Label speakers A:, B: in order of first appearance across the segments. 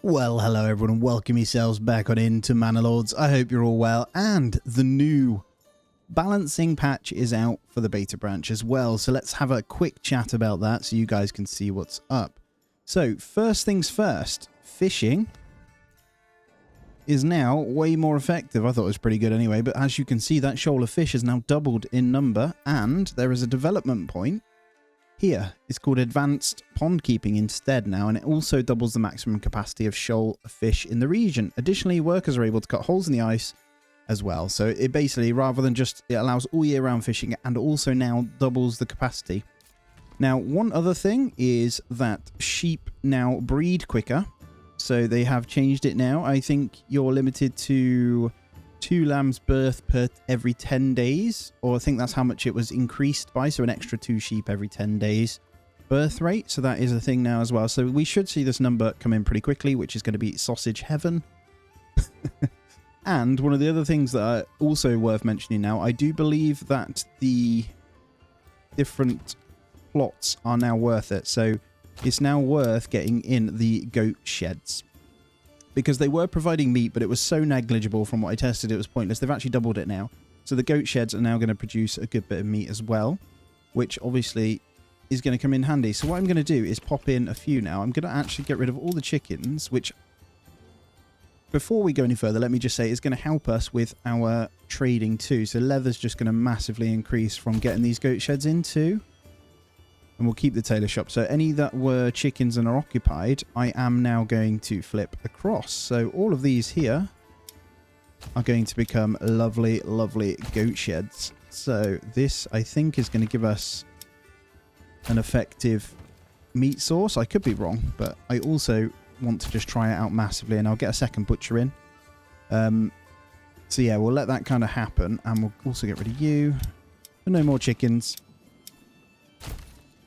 A: Well, hello everyone and welcome yourselves back on into Manor Lords. I hope you're all well, and the new balancing patch is out for the beta branch as well. So let's have a quick chat about that so you guys can see what's up. So first things first, fishing is now way more effective. I thought it was pretty good anyway, but as you can see, that shoal of fish has now doubled in number, and there is a development point here. It's called Advanced Pond Keeping instead now, and it also doubles the maximum capacity of shoal of fish in the region. Additionally, workers are able to cut holes in the ice as well. So it basically, rather than just, it allows all year round fishing and also now doubles the capacity. Now, one other thing is that sheep now breed quicker. So they have changed it now. I think you're limited to 2 lambs birth per every 10 days, or I think that's how much it was increased by, so an extra 2 sheep every 10 days birth rate. So that is a thing now as well. So we should see this number come in pretty quickly, which is going to be sausage heaven. And one of the other things that are also worth mentioning now, I do believe that the different plots are now worth it. So it's now worth getting in the goat sheds, because they were providing meat, but it was so negligible from what I tested, it was pointless. They've actually doubled it now. So the goat sheds are now going to produce a good bit of meat as well, which obviously is going to come in handy. So what I'm going to do is pop in a few now. I'm going to actually get rid of all the chickens, which, before we go any further, let me just say is going to help us with our trading too. So leather's just going to massively increase from getting these goat sheds into. And we'll keep the tailor shop. So any that were chickens and are occupied, I am now going to flip across. So all of these here are going to become lovely, lovely goat sheds. So this, I think, is going to give us an effective meat source. I could be wrong, but I also want to just try it out massively, and I'll get a second butcher in. So yeah, we'll let that kind of happen, and we'll also get rid of you. But no more chickens.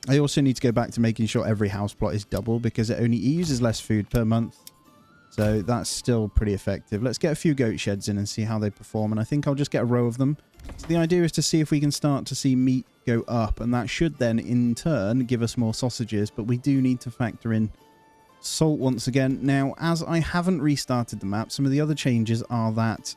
A: I also need to go back to making sure every house plot is double, because it uses less food per month. So that's still pretty effective. Let's get a few goat sheds in and see how they perform. And I think I'll just get a row of them. So the idea is to see if we can start to see meat go up. And that should then in turn give us more sausages. But we do need to factor in salt once again. Now, as I haven't restarted the map, some of the other changes are that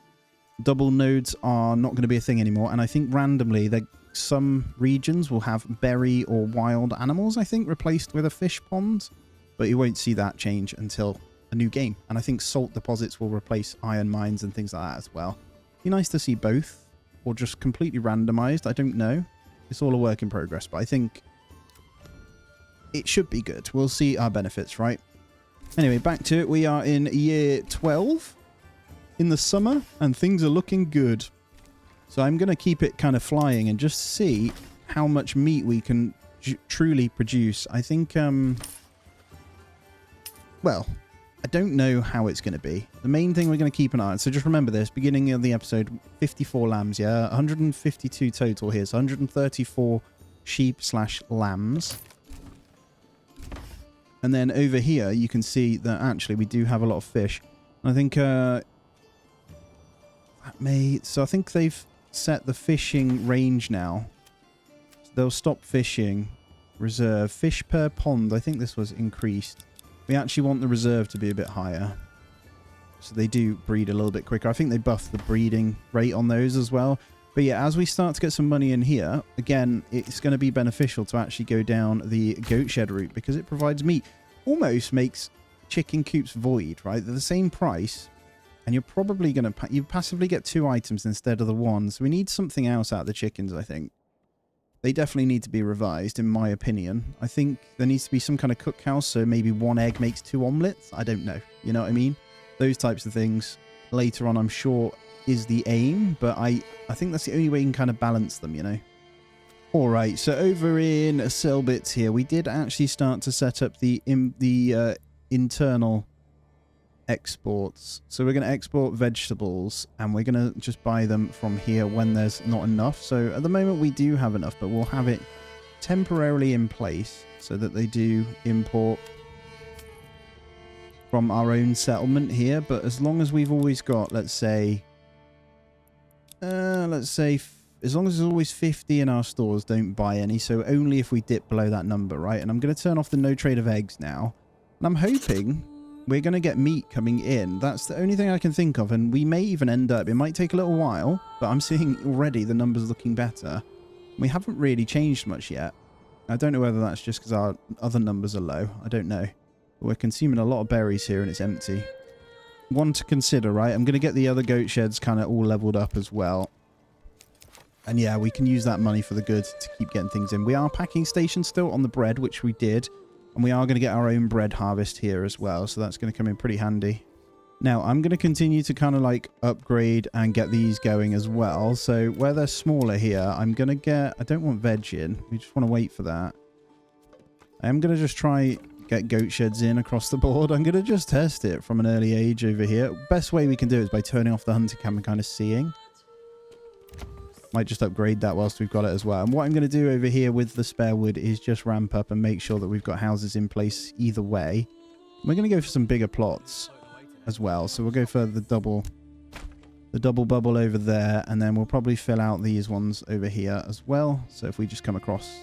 A: double nodes are not going to be a thing anymore. And I think randomly some regions will have berry or wild animals, I think, replaced with a fish pond, but you won't see that change until a new game. And I think salt deposits will replace iron mines and things like that as well. Be nice to see both, or just completely randomized. I don't know. It's all a work in progress, but I think it should be good. We'll see our benefits, right? Anyway, back to it. We are in year 12 in the summer, and things are looking good. So I'm going to keep it kind of flying and just see how much meat we can truly produce. I think, well, I don't know how it's going to be. The main thing we're going to keep an eye on. So just remember this, beginning of the episode, 54 lambs, yeah? 152 total here. So 134 sheep/lambs. And then over here, you can see that actually we do have a lot of fish. I think, so I think they've set the fishing range now. So they'll stop fishing reserve. Fish per pond, I think this was increased. We actually want the reserve to be a bit higher, so they do breed a little bit quicker. I think they buffed the breeding rate on those as well. But yeah, as we start to get some money in here, again, it's going to be beneficial to actually go down the goat shed route, because it provides meat. Almost makes chicken coops void, right? They're the same price, and you're probably going to you passively get 2 items instead of the 1. So we need something else out of the chickens, I think. They definitely need to be revised, in my opinion. I think there needs to be some kind of cookhouse, so maybe 1 egg makes 2 omelets. I don't know. You know what I mean? Those types of things later on, I'm sure, is the aim. But I think that's the only way you can kind of balance them, you know? All right, so over in Sell Bits here, we did actually start to set up the internal exports. So we're going to export vegetables, and we're going to just buy them from here when there's not enough. So at the moment we do have enough, but we'll have it temporarily in place so that they do import from our own settlement here. But as long as we've always got, let's say as long as there's always 50 in our stores, don't buy any. So only if we dip below that number, right? And I'm going to turn off the no trade of eggs now, and I'm hoping we're going to get meat coming in. That's the only thing I can think of. And we may even end up, it might take a little while, but I'm seeing already the numbers looking better. We haven't really changed much yet. I don't know whether that's just because our other numbers are low. I don't know. But we're consuming a lot of berries here and it's empty. One to consider, right? I'm going to get the other goat sheds kind of all leveled up as well. And yeah, we can use that money for the good to keep getting things in. We are packing stations still on the bread, which we did. And we are going to get our own bread harvest here as well. So that's going to come in pretty handy. Now, I'm going to continue to kind of like upgrade and get these going as well. So where they're smaller here, I'm going to get... I don't want veg in. We just want to wait for that. I am going to just try get goat sheds in across the board. I'm going to just test it from an early age over here. Best way we can do it is by turning off the hunting cam and kind of seeing. Might just upgrade that whilst we've got it as well. And what I'm going to do over here with the spare wood is just ramp up and make sure that we've got houses in place either way. We're going to go for some bigger plots as well. So we'll go for the double bubble over there. And then we'll probably fill out these ones over here as well. So if we just come across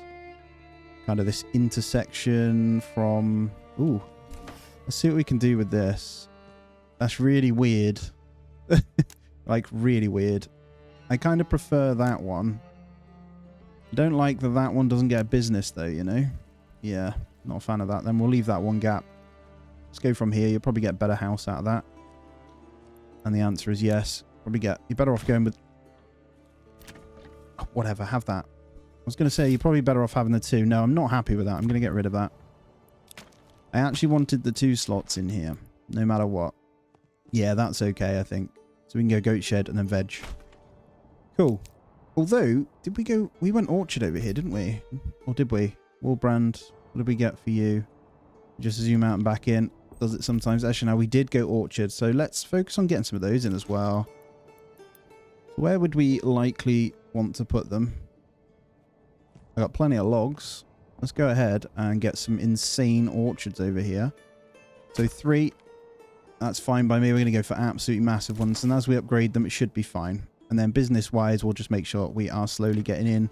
A: kind of this intersection from... Ooh, let's see what we can do with this. That's really weird. Like, really weird. I kind of prefer that one. I don't like that that one doesn't get a business, though, you know? Yeah, not a fan of that. Then we'll leave that one gap. Let's go from here. You'll probably get a better house out of that. And the answer is yes. Probably get... You're better off going with... Oh, whatever, have that. I was going to say, you're probably better off having the 2. No, I'm not happy with that. I'm going to get rid of that. I actually wanted the 2 slots in here, no matter what. Yeah, that's okay, I think. So we can go goat shed and then veg. Cool. Although, did we go... We went orchard over here, didn't we? Or did we? Wallbrand, what did we get for you? Just zoom out and back in. Does it sometimes? Actually, now we did go orchard. So let's focus on getting some of those in as well. Where would we likely want to put them? I got plenty of logs. Let's go ahead and get some insane orchards over here. So 3. That's fine by me. We're going to go for absolutely massive ones. And as we upgrade them, it should be fine. And then business-wise, we'll just make sure we are slowly getting in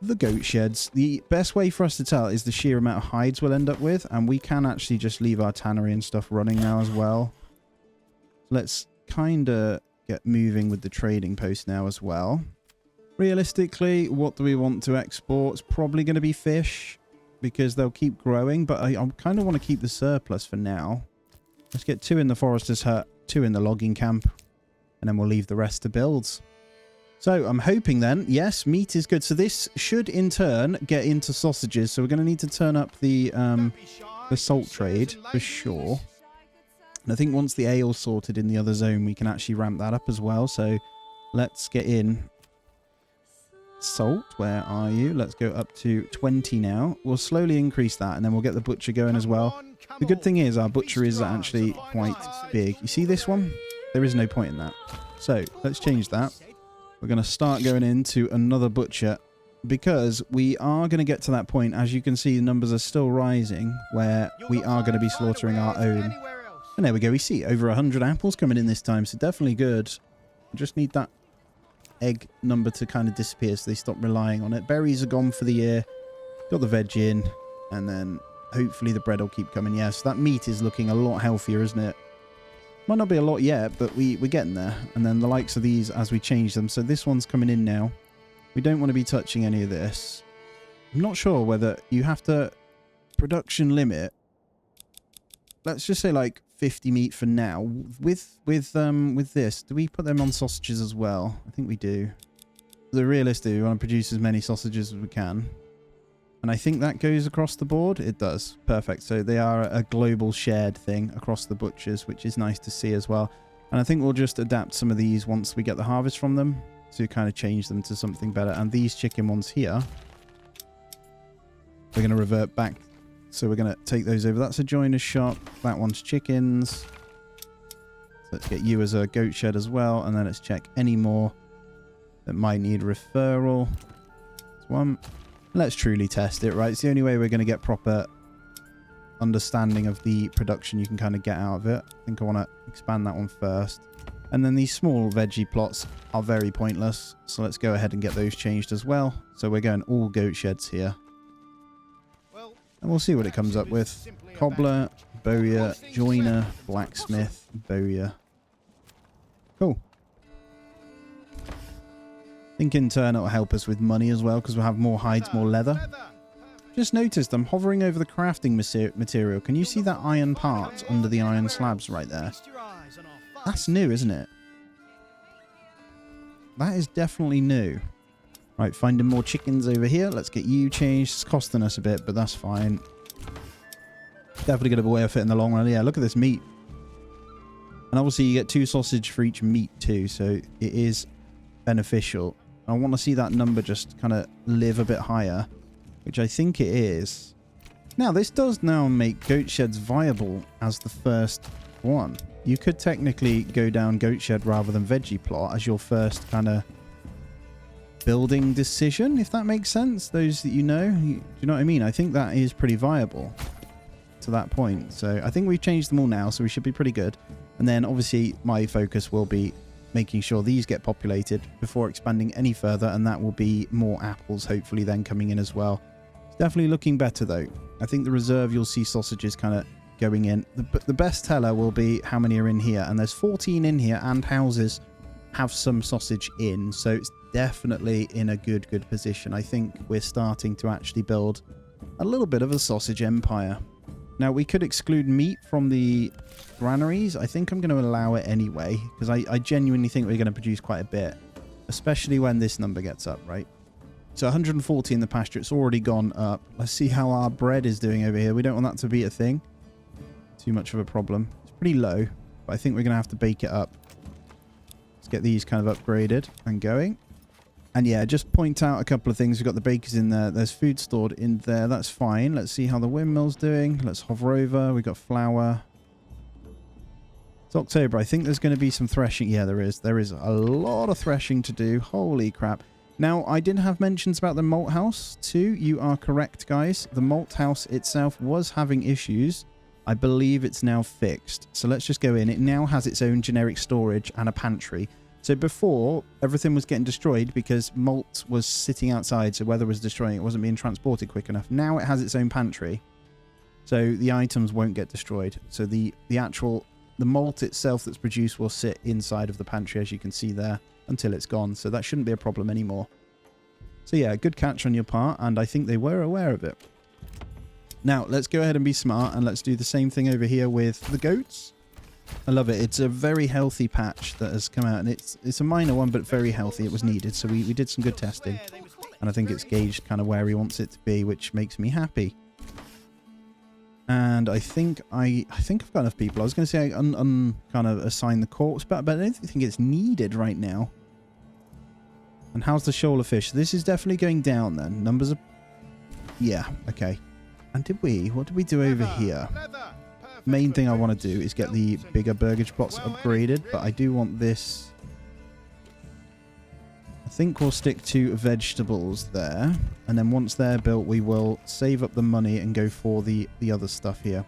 A: the goat sheds. The best way for us to tell is the sheer amount of hides we'll end up with. And we can actually just leave our tannery and stuff running now as well. Let's kind of get moving with the trading post now as well. Realistically, what do we want to export? It's probably going to be fish because they'll keep growing. But I kind of want to keep the surplus for now. Let's get 2 in the forester's hut, 2 in the logging camp. And then we'll leave the rest to builds. So I'm hoping then, yes, meat is good. So this should in turn get into sausages. So we're going to need to turn up the salt trade for sure. And I think once the ale's sorted in the other zone, we can actually ramp that up as well. So let's get in salt. Where are you? Let's go up to 20 now. We'll slowly increase that and then we'll get the butcher going as well. The good thing is our butcher is actually quite big. You see this one? There is no point in that. So let's change that. We're going to start going into another butcher because we are going to get to that point. As you can see, the numbers are still rising where we are going to be slaughtering our own. And there we go. We see over 100 apples coming in this time. So definitely good. We just need that egg number to kind of disappear so they stop relying on it. Berries are gone for the year. Got the veg in. And then hopefully the bread will keep coming. Yeah, so that meat is looking a lot healthier, isn't it? Might not be a lot yet, but we're getting there. And then the likes of these as we change them. So this one's coming in now. We don't want to be touching any of this. I'm not sure whether you have to production limit. Let's just say like 50 meat for now. With this, do we put them on sausages as well? I think we do. The realistic, we want to produce as many sausages as we can. And I think that goes across the board. It does. Perfect. So they are a global shared thing across the butchers, which is nice to see as well. And I think we'll just adapt some of these once we get the harvest from them to kind of change them to something better. And these chicken ones here, we're going to revert back. So we're going to take those over. That's a joiner's shop. That one's chickens. So let's get you as a goat shed as well. And then let's check any more that might need referral. That's one. Let's truly test it, right? It's the only way we're going to get proper understanding of the production you can kind of get out of it. I think I want to expand that one first. And then these small veggie plots are very pointless. So let's go ahead and get those changed as well. So we're going all goat sheds here. And we'll see what it comes up with. Cobbler, bowyer, joiner, blacksmith, bowyer. Cool. I think in turn it'll help us with money as well because we'll have more hides, more leather. Just noticed I'm hovering over the crafting material. Can you see that iron part under the iron slabs right there? That's new, isn't it? That is definitely new. Right, finding more chickens over here. Let's get you changed. It's costing us a bit, but that's fine. Definitely going to be worth it in the long run. Yeah, look at this meat. And obviously you get 2 sausage for each meat too, so it is beneficial. I want to see that number just kind of live a bit higher, which I think it is. Now, this does now make goat sheds viable as the first one. You could technically go down goat shed rather than veggie plot as your first kind of building decision, if that makes sense. Those that you know, do you know what I mean? I think that is pretty viable to that point. So I think we've changed them all now, so we should be pretty good. And then obviously my focus will be making sure these get populated before expanding any further, and that will be more apples hopefully then coming in as well. It's definitely looking better though. I think the reserve, you'll see sausages kind of going in. The best teller will be how many are in here, and there's 14 in here, and houses have some sausage in, so it's definitely in a good position. I think we're starting to actually build a little bit of a sausage empire. Now, we could exclude meat from the granaries. I think I'm going to allow it anyway, because I genuinely think we're going to produce quite a bit, especially when this number gets up, right? So 140 in the pasture, it's already gone up. Let's see how our bread is doing over here. We don't want that to be a thing. Too much of a problem. It's pretty low, but I think we're going to have to bake it up. Let's get these kind of upgraded and going. And yeah, just point out a couple of things. We've got the bakers in there. There's food stored in there. That's fine. Let's see how the windmill's doing. Let's hover over. We've got flour. It's October. I think there's going to be some threshing. Yeah, there is. There is a lot of threshing to do. Holy crap. Now, I did have mentions about the malt house too. You are correct, guys. The malt house itself was having issues. I believe it's now fixed. So let's just go in. It now has its own generic storage and a pantry. So before, everything was getting destroyed because malt was sitting outside, so weather was destroying it. It wasn't being transported quick enough. Now it has its own pantry, so the items won't get destroyed. So the malt itself that's produced will sit inside of the pantry, as you can see there, until it's gone. So that shouldn't be a problem anymore. So yeah, good catch on your part, and I think they were aware of it. Now, let's go ahead and be smart, and let's do the same thing over here with the goats. I love it. It's a very healthy patch that has come out, and it's a minor one, but very healthy. It was needed, so we did some good testing, and I think it's gauged kind of where he wants it to be, which makes me happy. And I think I've got enough people. I was going to say kind of assign the corpse, but I don't think it's needed right now. And how's the shoal of fish? This is definitely going down then. Numbers are... Yeah, okay. And what did we do over here? Main thing I want to do is get the bigger burgage plots upgraded, but I do want this. I think we'll stick to vegetables there, and then once they're built we will save up the money and go for the other stuff here.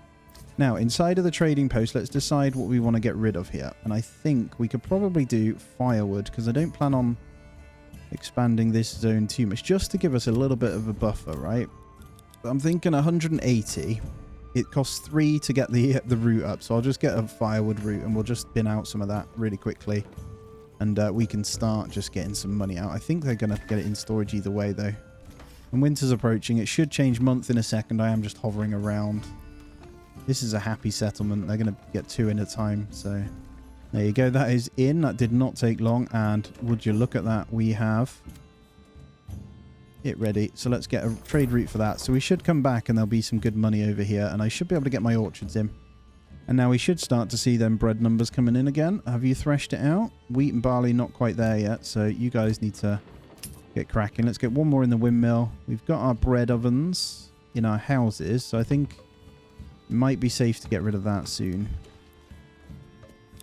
A: Now, inside of the trading post, let's decide what we want to get rid of here, and I think we could probably do firewood, because I don't plan on expanding this zone too much, just to give us a little bit of a buffer, right? But I'm thinking 180. It costs 3 to get the route up, so I'll just get a firewood route and we'll just bin out some of that really quickly, and we can start just getting some money out. I think they're going to get it in storage either way though. And winter's approaching. It should change month in a second. I am just hovering around. This is a happy settlement. They're going to get 2 in a time, so there you go. That is in. That did not take long, and would you look at that, we have it ready. So let's get a trade route for that. So we should come back and there'll be some good money over here, and I should be able to get my orchards in. And now we should start to see them bread numbers coming in again. Have you threshed it out? Wheat and barley not quite there yet, so you guys need to get cracking. Let's get one more in the windmill. We've got our bread ovens in our houses, so I think it might be safe to get rid of that soon.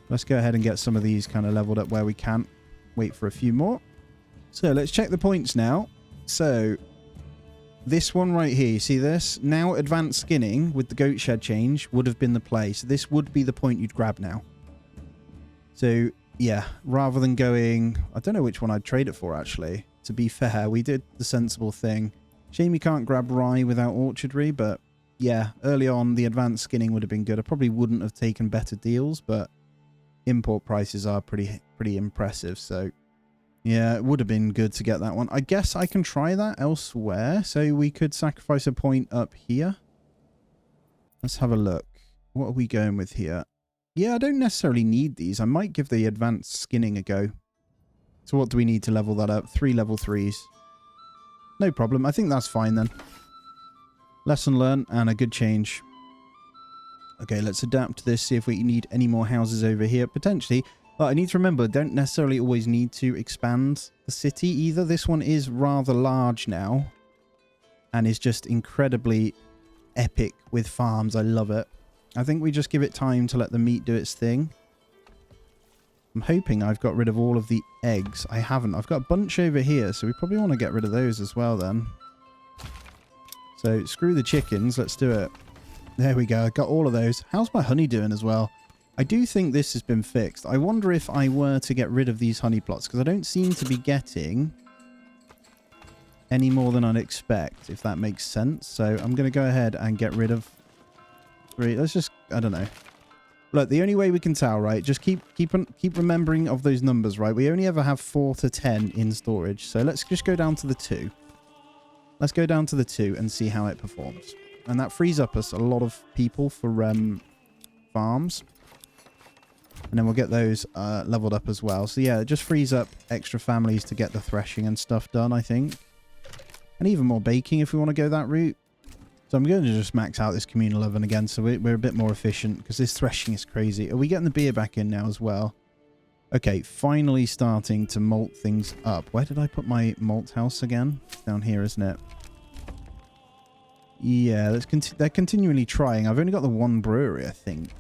A: Let's go ahead and get some of these kind of leveled up where we can. Wait for a few more. So let's check the points now. So this one right here, you see this? Now advanced skinning with the goat shed change would have been the play. So this would be the point you'd grab now. So yeah, rather than going... I don't know which one I'd trade it for, actually. To be fair, we did the sensible thing. Shame you can't grab rye without orchardry, but yeah, early on, the advanced skinning would have been good. I probably wouldn't have taken better deals, but import prices are pretty impressive. So, yeah, it would have been good to get that one. I guess I can try that elsewhere. So we could sacrifice a point up here. Let's have a look. What are we going with here? Yeah, I don't necessarily need these. I might give the advanced skinning a go. So what do we need to level that up? 3 level 3s. No problem. I think that's fine then. Lesson learned and a good change. Okay, let's adapt to this. See if we need any more houses over here. Potentially. But I need to remember, don't necessarily always need to expand the city either. This one is rather large now. And is just incredibly epic with farms. I love it. I think we just give it time to let the meat do its thing. I'm hoping I've got rid of all of the eggs. I haven't. I've got a bunch over here, so we probably want to get rid of those as well then. So screw the chickens. Let's do it. There we go. I got all of those. How's my honey doing as well? I do think this has been fixed. I wonder if I were to get rid of these honey plots, because I don't seem to be getting any more than I'd expect, if that makes sense. So I'm going to go ahead and get rid of 3. Let's just, I don't know. Look, the only way we can tell, right? Just keep remembering of those numbers, right? We only ever have 4 to 10 in storage. So let's just go down to the 2. Let's go down to the 2 and see how it performs. And that frees up us a lot of people for farms. And then we'll get those leveled up as well. So yeah, it just frees up extra families to get the threshing and stuff done, I think. And even more baking if we want to go that route. So I'm going to just max out this communal oven again so we're a bit more efficient because this threshing is crazy. Are we getting the beer back in now as well? Okay, finally starting to malt things up. Where did I put my malt house again? It's down here, isn't it? Yeah, they're continually trying. I've only got the one brewery, I think.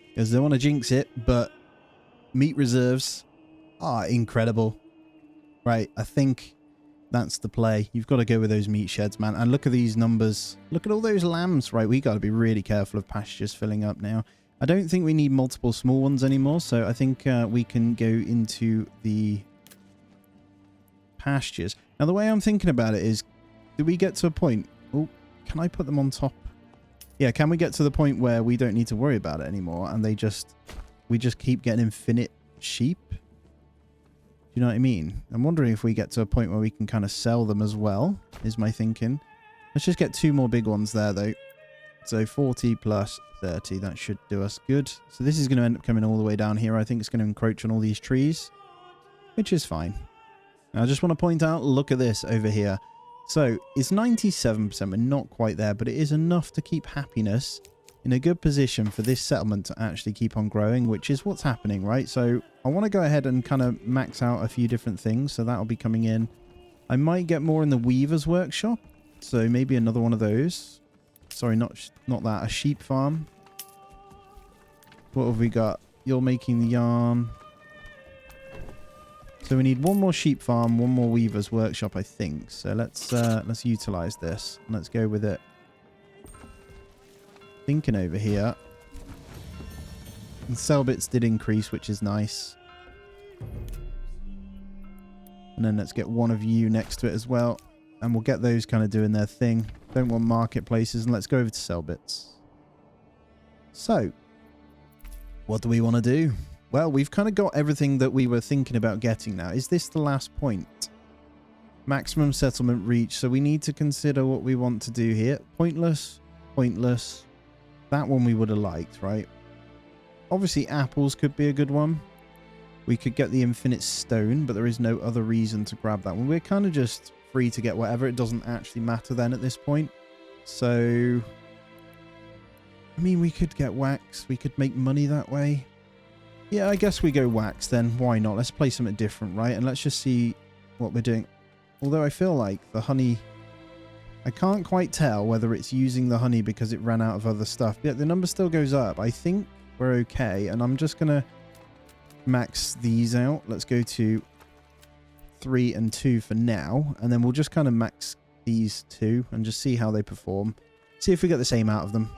A: Because they want to jinx it, but meat reserves are incredible. Right, I think that's the play. You've got to go with those meat sheds, man. And look at these numbers. Look at all those lambs. Right, we got to be really careful of pastures filling up now. I don't think we need multiple small ones anymore, so I think we can go into the pastures. Now, the way I'm thinking about it is, do we get to a point... Oh, can I put them on top? Yeah, can we get to the point where we don't need to worry about it anymore and we just keep getting infinite sheep? Do you know what I mean? I'm wondering if we get to a point where we can kind of sell them as well, is my thinking. Let's just get 2 more big ones there, though. So 40 plus 30, that should do us good. So this is going to end up coming all the way down here. I think it's going to encroach on all these trees, which is fine. Now, I just want to point out, look at this over here. So it's 97%. We're not quite there, but it is enough to keep happiness in a good position for this settlement to actually keep on growing, which is what's happening, right? So I want to go ahead and kind of max out a few different things. So that'll be coming in. I might get more in the weaver's workshop. So maybe another one of those. Sorry, not that. A sheep farm. What have we got? You're making the yarn. So we need 1 more sheep farm, 1 more weaver's workshop, I think. So let's utilize this. Let's go with it. Thinking over here. And sell bits did increase, which is nice. And then let's get 1 of you next to it as well. And we'll get those kind of doing their thing. Don't want marketplaces. And let's go over to sell bits. So, what do we want to do? Well, we've kind of got everything that we were thinking about getting now. Is this the last point? Maximum settlement reach. So we need to consider what we want to do here. Pointless. Pointless. That one we would have liked, right? Obviously, apples could be a good one. We could get the infinite stone, but there is no other reason to grab that one. We're kind of just free to get whatever. It doesn't actually matter then at this point. So, I mean, we could get wax. We could make money that way. Yeah, I guess we go wax then. Why not? Let's play something different, right? And let's just see what we're doing. Although I feel like the honey... I can't quite tell whether it's using the honey because it ran out of other stuff. Yet the number still goes up. I think we're okay. And I'm just going to max these out. Let's go to 3 and 2 for now. And then we'll just kind of max these 2 and just see how they perform. See if we get the same out of them.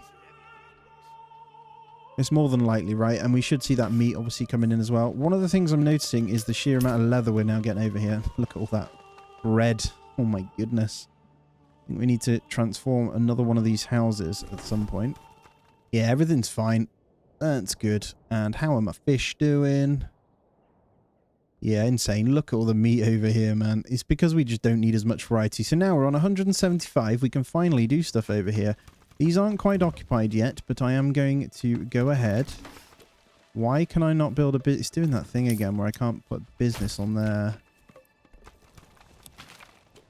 A: It's more than likely, right? And we should see that meat obviously coming in as well. One of the things I'm noticing is the sheer amount of leather we're now getting over here. Look at all that bread. Oh my goodness. think we need to transform another one of these houses at some point. Yeah, everything's fine. That's good. And how are my fish doing? Yeah, insane. Look at all the meat over here, man. It's because we just don't need as much variety. So now we're on 175. We can finally do stuff over here. These aren't quite occupied yet, but I am going to go ahead. Why can I not build a bit? It's doing that thing again where I can't put business on there.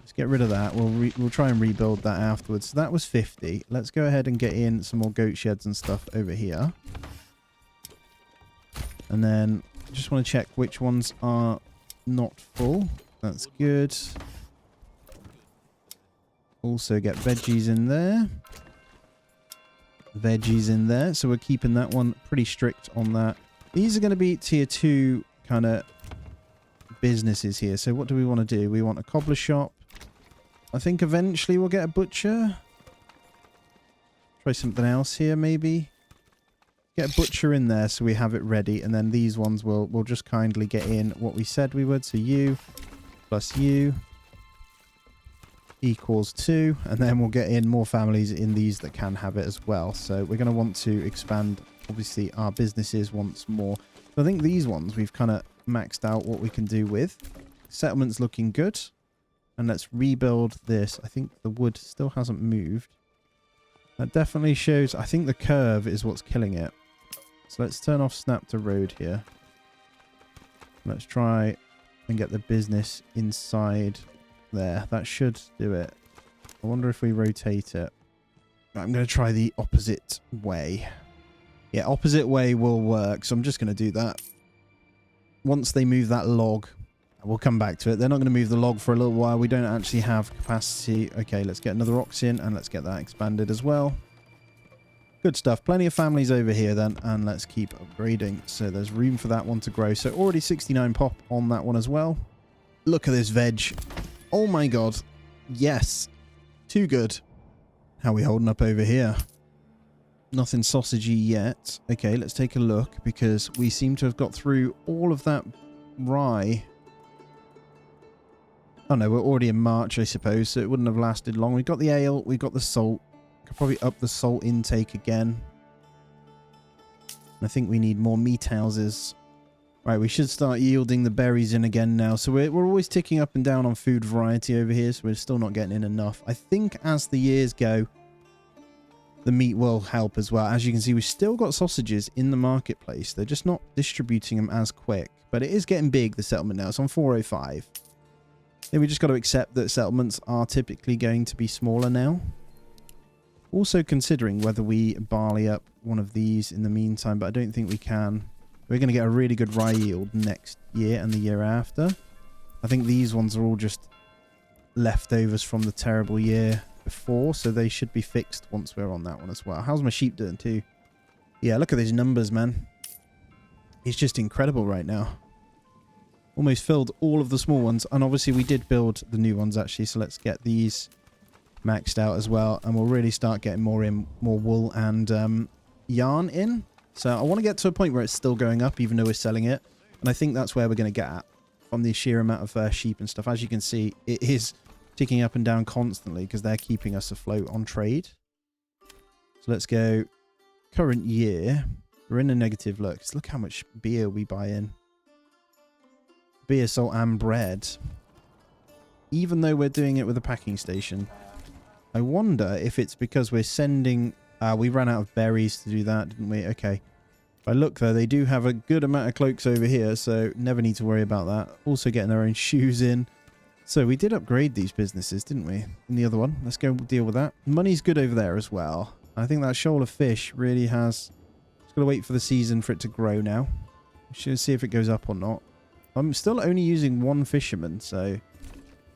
A: Let's get rid of that. We'll try and rebuild that afterwards. So that was 50. Let's go ahead and get in some more goat sheds and stuff over here. And then just want to check which ones are not full. That's good. Also get veggies in there. Veggies in there. So we're keeping that one pretty strict on that. These are going to be tier 2 kind of businesses here. So what do we want to do? We want a cobbler shop. I think eventually we'll get a butcher. Try something else here maybe. Get a butcher in there so we have it ready. And then these ones we'll just kindly get in what we said we would. So you plus you equals 2. And then we'll get in more families in these that can have it as well. So we're going to want to expand, obviously, our businesses once more. So I think these ones we've kind of maxed out what we can do with. Settlement's looking good. And let's rebuild this. I think the wood still hasn't moved. That definitely shows, I think the curve is what's killing it. So let's turn off snap to road here. Let's try and get the business inside there. That should do it. I wonder if we rotate it. I'm going to try the opposite way. Yeah, opposite way will work. So I'm just going to do that. Once they move that log, we'll come back to it. They're not going to move the log for a little while. We don't actually have capacity. Okay, let's get another ox in and let's get that expanded as well. Good stuff. Plenty of families over here then, and let's keep upgrading. So there's room for that one to grow. So already 69 pop on that one as well. Look at this veg. Oh my god. Yes. Too good. How are we holding up over here? Nothing sausagey yet. Okay, let's take a look because we seem to have got through all of that rye. Oh no, we're already in March, I suppose, so it wouldn't have lasted long. We've got the ale, we've got the salt. Could probably up the salt intake again. I think we need more meat houses. Right, we should start yielding the berries in again now. So we're always ticking up and down on food variety over here, so we're still not getting in enough. I think as the years go, the meat will help as well. As you can see, we've still got sausages in the marketplace. They're just not distributing them as quick. But it is getting big, the settlement now. It's on 405. Then we just got to accept that settlements are typically going to be smaller now. Also considering whether we barley up one of these in the meantime, but I don't think we can. We're going to get a really good rye yield next year and the year after. I think these ones are all just leftovers from the terrible year before, so they should be fixed once we're on that one as well. How's my sheep doing too? Yeah, look at these numbers, man. It's just incredible right now. Almost filled all of the small ones, and obviously we did build the new ones actually, so let's get these maxed out as well, and we'll really start getting more wool and yarn in. So I want to get to a point where it's still going up even though we're selling it, and I think that's where we're going to get at from the sheer amount of sheep and stuff. As you can see, it is ticking up and down constantly because they're keeping us afloat on trade. So let's go current year. We're in a negative look. Look how much beer we buy in. Beer, salt and bread. Even though we're doing it with a packing station. I wonder if it's because we're sending... we ran out of berries to do that, didn't we? Okay. If I look though, they do have a good amount of cloaks over here, so never need to worry about that. Also getting their own shoes in. So we did upgrade these businesses, didn't we? In the other one. Let's go deal with that. Money's good over there as well. I think that shoal of fish really has... Just got to wait for the season for it to grow now. We should see if it goes up or not. I'm still only using one fisherman, so...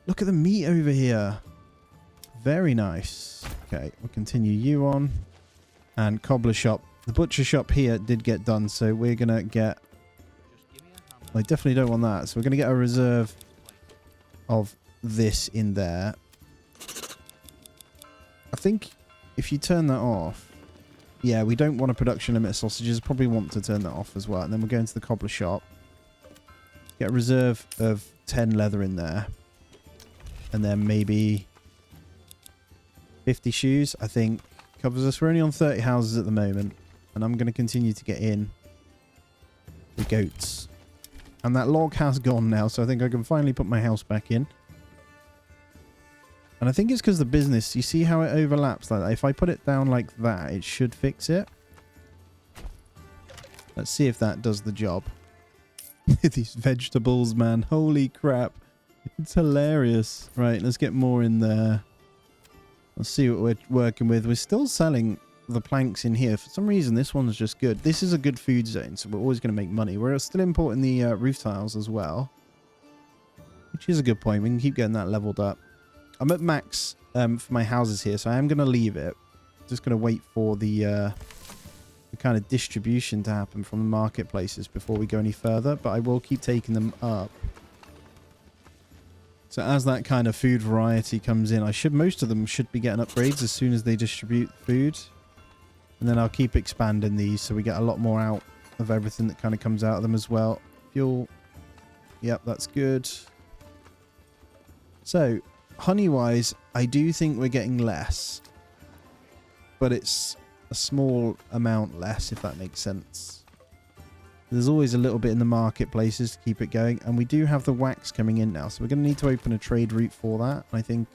A: Look at the meat over here. Very nice. Okay, we'll continue you on. And cobbler shop. The butcher shop here did get done, so we're going to get... I definitely don't want that. So we're going to get a reserve of this in there. I think if you turn that off... Yeah, we don't want a production limit of sausages. Probably want to turn that off as well. And then we'll go into the cobbler shop. Get a reserve of 10 leather in there. And then maybe... 50 shoes, I think, covers us. We're only on 30 houses at the moment. And I'm going to continue to get in the goats. And that log has gone now, so I think I can finally put my house back in. And I think it's because the business, you see how it overlaps like that? If I put it down like that, it should fix it. Let's see if that does the job. These vegetables, man. Holy crap. It's hilarious. Right, let's get more in there. Let's see what we're working with. We're still selling the planks in here. For some reason, this one's just good. This is a good food zone, so we're always going to make money. We're still importing the roof tiles as well, which is a good point. We can keep getting that leveled up. I'm at max for my houses here, so I am going to leave it. Just going to wait for the kind of distribution to happen from the marketplaces before we go any further, but I will keep taking them up. So as that kind of food variety comes in, most of them should be getting upgrades as soon as they distribute food. And then I'll keep expanding these so we get a lot more out of everything that kind of comes out of them as well. Fuel. Yep, that's good. So, honey-wise, I do think we're getting less. But it's a small amount less, if that makes sense. There's always a little bit in the marketplaces to keep it going. And we do have the wax coming in now. So we're going to need to open a trade route for that. I think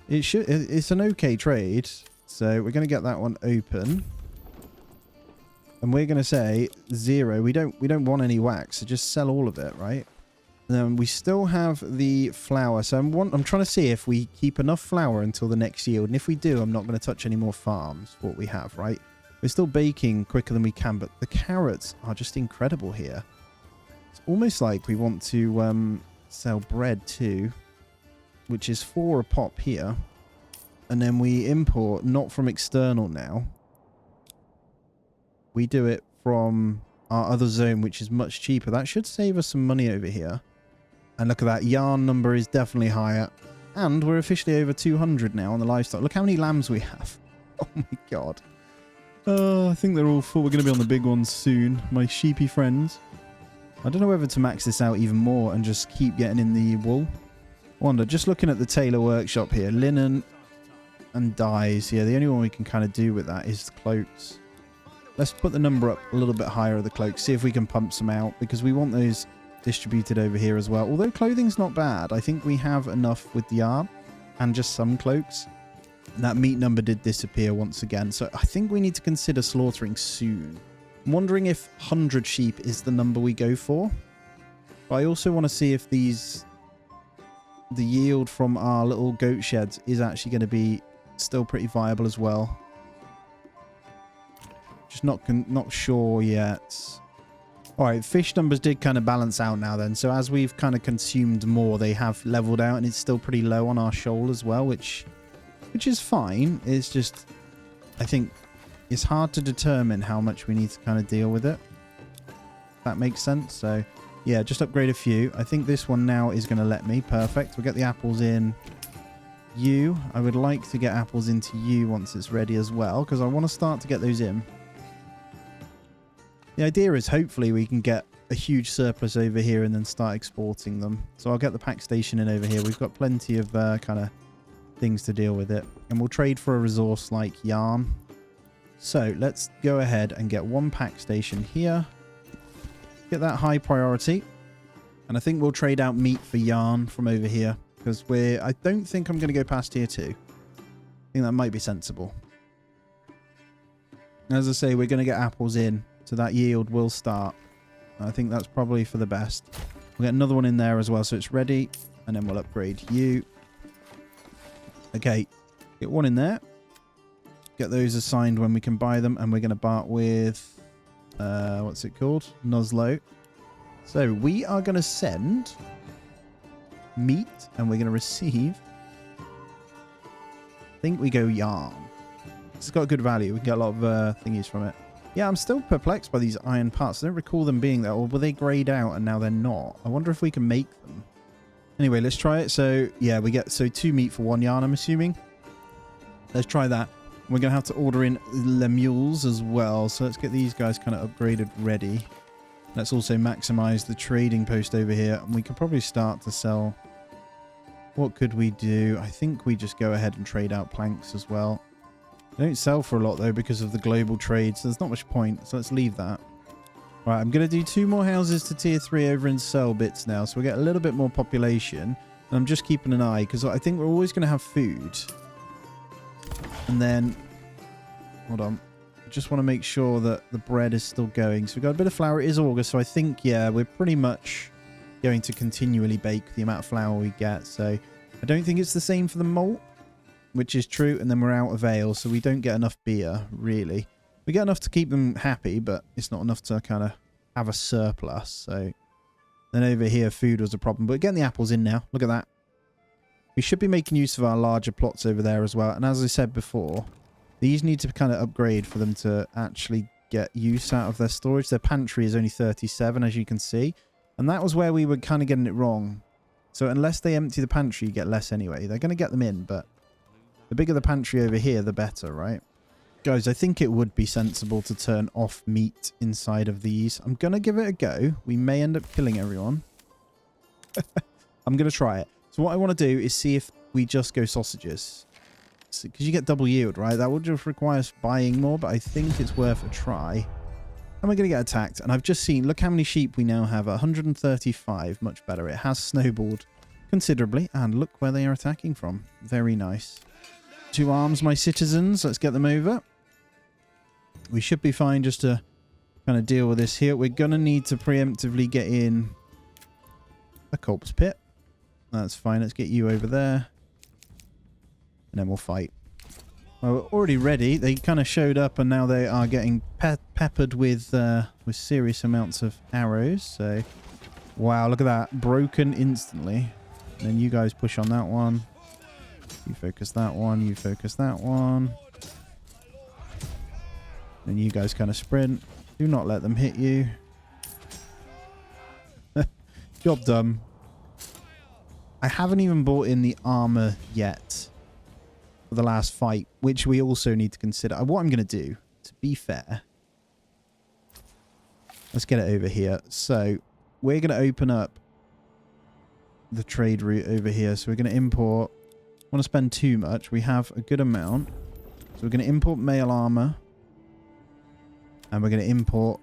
A: it's an okay trade. So we're going to get that one open. And we're going to say 0. We don't want any wax. So just sell all of it, right? And then we still have the flour. So I'm trying to see if we keep enough flour until the next yield. And if we do, I'm not going to touch any more farms for what we have, right? We're still baking quicker than we can, but the carrots are just incredible here. It's almost like we want to sell bread too, which is 4 a pop here. And then we import, not from external now. We do it from our other zone, which is much cheaper. That should save us some money over here. And look at that. Yarn number is definitely higher. And we're officially over 200 now on the livestock. Look how many lambs we have. Oh my god. I think they're all full. We're going to be on the big ones soon. My sheepy friends. I don't know whether to max this out even more and just keep getting in the wool. Wonder, just looking at the tailor workshop here. Linen and dyes. Yeah, the only one we can kind of do with that is the cloaks. Let's put the number up a little bit higher of the cloaks. See if we can pump some out, because we want those distributed over here as well. Although clothing's not bad. I think we have enough with the yarn and just some cloaks. And that meat number did disappear once again. So I think we need to consider slaughtering soon. I'm wondering if 100 sheep is the number we go for. But I also want to see if the yield from our little goat sheds is actually going to be still pretty viable as well. Just not sure yet. Alright, fish numbers did kind of balance out now then. So as we've kind of consumed more, they have leveled out, and it's still pretty low on our shoal as well, which is fine. It's just, I think it's hard to determine how much we need to kind of deal with it. If that makes sense. So yeah, just upgrade a few. I think this one now is going to let me. Perfect. We'll get the apples in you. I would like to get apples into you once it's ready as well, because I want to start to get those in. The idea is hopefully we can get a huge surplus over here and then start exporting them. So I'll get the pack station in over here. We've got plenty of kind of things to deal with it. And we'll trade for a resource like yarn. So let's go ahead and get one pack station here. Get that high priority. And I think we'll trade out meat for yarn from over here. Because I don't think I'm going to go past tier 2. I think that might be sensible. As I say, we're going to get apples in. So that yield will start. I think that's probably for the best. We'll get another one in there as well, so it's ready. And then we'll upgrade you. Okay. Get one in there. Get those assigned when we can buy them. And we're going to part with... what's it called? Nuzlo. So we are going to send meat. And we're going to receive... I think we go yarn. It's got good value. We can get a lot of thingies from it. Yeah, I'm still perplexed by these iron parts. I don't recall them being there. Or were they greyed out and now they're not? I wonder if we can make them. Anyway, let's try it. So, yeah, we get 2 meat for 1 yarn, I'm assuming. Let's try that. We're going to have to order in the mules as well. So let's get these guys kind of upgraded ready. Let's also maximize the trading post over here. And we can probably start to sell What could we do? I think we just go ahead and trade out planks as well. They don't sell for a lot, though, because of the global trade, so there's not much point. So let's leave that. Right, I'm going to do 2 more houses to tier 3 over in sell bits now, so we get a little bit more population. And I'm just keeping an eye, because I think we're always going to have food. And then... Hold on. I just want to make sure that the bread is still going. So we've got a bit of flour. It is August, so I think, yeah, we're pretty much going to continually bake the amount of flour we get. So I don't think it's the same for the malt, which is true. And then we're out of ale, so we don't get enough beer, really. We get enough to keep them happy, but it's not enough to kind of have a surplus. So then over here, food was a problem. But getting the apples in now. Look at that. We should be making use of our larger plots over there as well. And as I said before, these need to kind of upgrade for them to actually get use out of their storage. Their pantry is only 37, as you can see. And that was where we were kind of getting it wrong. So unless they empty the pantry, you get less anyway. They're going to get them in, but the bigger the pantry over here, the better, right? Guys, I think it would be sensible to turn off meat inside of these. I'm going to give it a go. We may end up killing everyone. I'm going to try it. So what I want to do is see if we just go sausages. Because you get double yield, right? That would just require us buying more, but I think it's worth a try. Am I going to get attacked? And I've just seen, look how many sheep we now have. 135, much better. It has snowballed considerably. And look where they are attacking from. Very nice. 2 arms, my citizens. Let's get them over. We should be fine just to kind of deal with this here. We're going to need to preemptively get in a corpse pit. That's fine. Let's get you over there. And then we'll fight. Well, we're already ready. They kind of showed up and now they are getting peppered with serious amounts of arrows. So, wow, look at that. Broken instantly. And then you guys push on that one. You focus that one. You focus that one. And you guys kind of sprint. Do not let them hit you. Job done. I haven't even bought in the armor yet for the last fight, which we also need to consider. What I'm going to do, to be fair, let's get it over here. So we're going to open up the trade route over here. So we're going to import. I want to spend too much. We have a good amount. So we're going to import mail armor. And we're going to import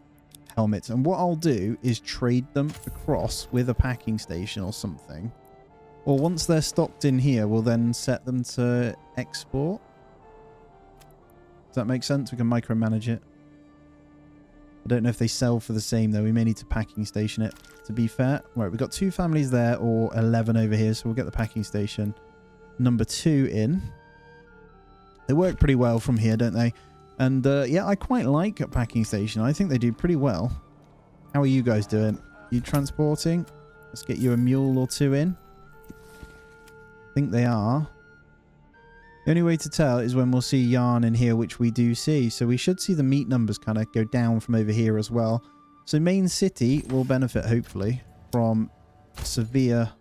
A: helmets. And what I'll do is trade them across with a packing station or something. Or once they're stocked in here, we'll then set them to export. Does that make sense? We can micromanage it. I don't know if they sell for the same, though. We may need to packing station it, to be fair. Right, we've got 2 families there, or 11 over here. So we'll get the packing station number 2 in. They work pretty well from here, don't they? And, yeah, I quite like a packing station. I think they do pretty well. How are you guys doing? You transporting? Let's get you a mule or 2 in. I think they are. The only way to tell is when we'll see yarn in here, which we do see. So we should see the meat numbers kind of go down from over here as well. So main city will benefit, hopefully, from severe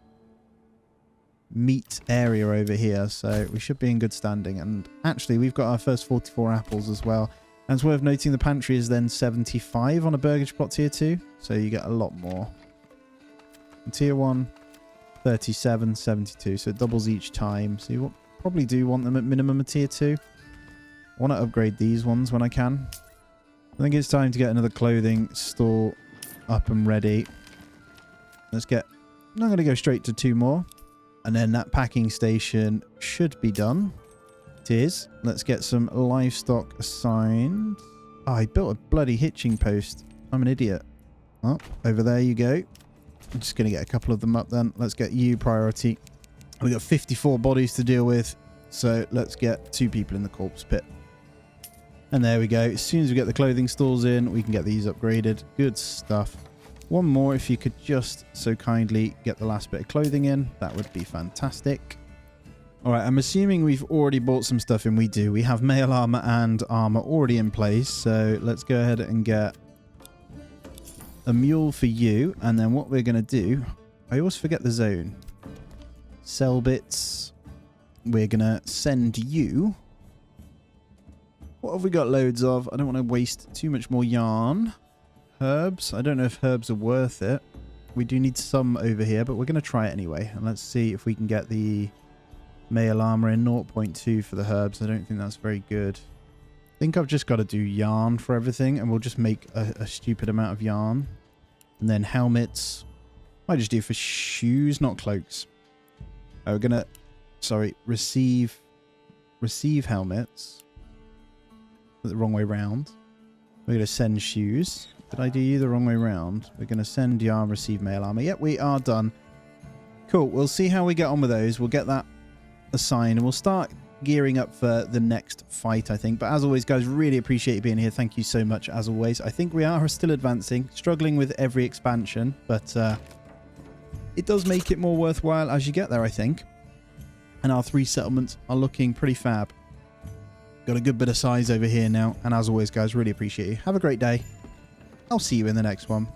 A: meat area over here. So we should be in good standing. And actually, we've got our first 44 apples as well. And it's worth noting the pantry is then 75 on a burgage plot tier 2. So you get a lot more. And tier 1... 37, 72, so it doubles each time. So you probably do want them at minimum a tier 2. I want to upgrade these ones when I can. I think it's time to get another clothing store up and ready. Let's get... I'm going to go straight to 2 more. And then that packing station should be done. It is. Let's get some livestock assigned. Oh, I built a bloody hitching post. I'm an idiot. Oh, over there you go. I'm just going to get a couple of them up then. Let's get you priority. We've got 54 bodies to deal with. So let's get 2 people in the corpse pit. And there we go. As soon as we get the clothing stores in, we can get these upgraded. Good stuff. One more, if you could just so kindly get the last bit of clothing in. That would be fantastic. All right, I'm assuming we've already bought some stuff in. We do. We have mail armor and armor already in place. So let's go ahead and get a mule for you. And then what we're going to do, I always forget the zone. Sell bits. We're going to send you. What have we got loads of? I don't want to waste too much more yarn. Herbs. I don't know if herbs are worth it. We do need some over here, but we're going to try it anyway. And let's see if we can get the mail armor in 0.2 for the herbs. I don't think that's very good. I think I've just got to do yarn for everything, and we'll just make a stupid amount of yarn. And then helmets. Might just do for shoes, not cloaks. We're going to, sorry, receive helmets. Put the wrong way round. We're going to send shoes. Did I do you the wrong way round? We're going to send yarn, receive mail armor. Yep, we are done. Cool. We'll see how we get on with those. We'll get that assigned, and we'll start gearing up for the next fight, I think. But as always, guys, really appreciate you being here. Thank you so much, as always. I think we are still advancing, struggling with every expansion, but it does make it more worthwhile as you get there, I think. And our 3 settlements are looking pretty fab. Got a good bit of size over here now. And as always, guys, really appreciate you. Have a great day. I'll see you in the next one.